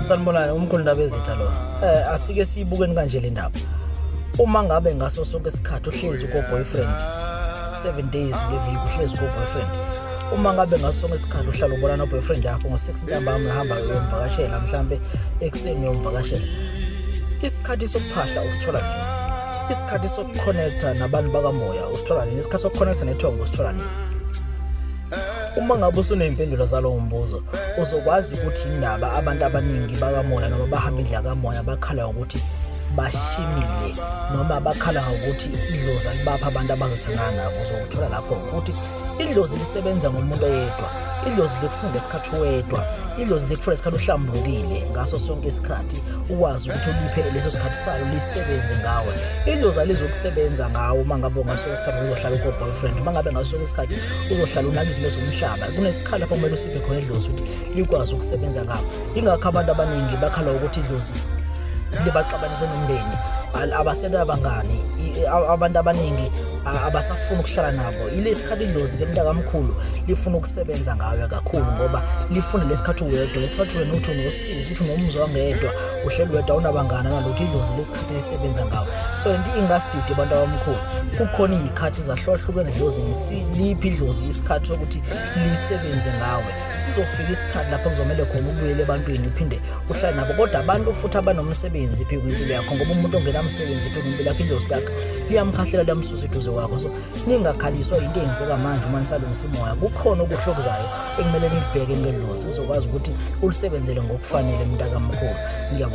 Sanibonani, Mkhulu Ndabezitha lo. Asike siyibukeni kanje le ndaba. Uma ngabe ngaso sonke isikhathi uhlezi ko boyfriend 7 days ngeviki uhlezi ko boyfriend. Uma ngabe ngaso sonke isikhathi uhlala ubona no boyfriend yakho ngo6 ntambama uhamba uyomvakashela mhlambe ekseni uyomvakashela. Isikhathi sokuphahla usithola nini? Isikhathi sokuconnecta nabantu bakamoya usithola nini? Isikhathi sokuconnecta nethongo usithola nini? Uma ngabe usuneyimpendulo zalowo mbuzo uzokwazi ukuthi indaba abantu abaningi bakamoya noma bahamba indlela kamoya bakhala ukuthi bashimile noma bakhala ukuthi idlozi alibapha abantu abazothandana nabo. Uzokuthola lapho ukuthi idlozi lisebenza ngomuntu oyedwa, idlozi likufunda isikhathi wedwa, idlozi likufunda isikhathi uhlambulukile ngaso sonke isikhathi ukwazi ukuthi uliphe leso sikhathi salo lisebenze ngawe. Idlozi alizokusebenza ngawe uma ngabe ngaso isikhathi uzohlala ko boyfriend, uma ngabe ngaso isikhathi uzohlala unaka izinto zomhlaba. Kunesikhala lapho kumele usiphe khona idlozi ukuthi likwazi ukusebenza ngawe. Ingakho abantu abaningi bakhala ukuthi idlozi libaxabanise nomndeni, abasela abangani, abantu abaningi abasafuna ukuhlala nabo. Ilesikhathi idlozi ke mntaka Mkhulu lifuna ukusebenza ngawe kakhulu ngoba lifuna lesikhathi uwedwa, lesikhathi wena uthi unosizi, uthi unomuzwa wangedwa, uhleli wedwa unabangana nalutho idlozi lesikhathi lisebenza ngawe. So ingasididi abantu abamkhulu, kukhona izikhathi zahlukahlukene idlozini, siliphi idlozi isikhathi sokuthi lisebenze ngawe. Sizofika isikhathi lapho kuzomela khona ubuyele ebantwini uphinde uhlale nabo, kodwa abantu futhi abanomsebenzi phi kwimpilo yakho ngoba umuntu ongenamsebenzi phi kwimpilo yakhe idlozi lakhe liyamkhahlela liyamsusa eduze wakho. So ningakhaliswa into eyenzeka manje uma nisalungisa imoya. Kukhona okuhlokuzayo ekumele nilibheke ngedlozi uzokwazi ukuthi ulisebenzele ngokufanele mntaka Mkhulu. Ngiyabonga.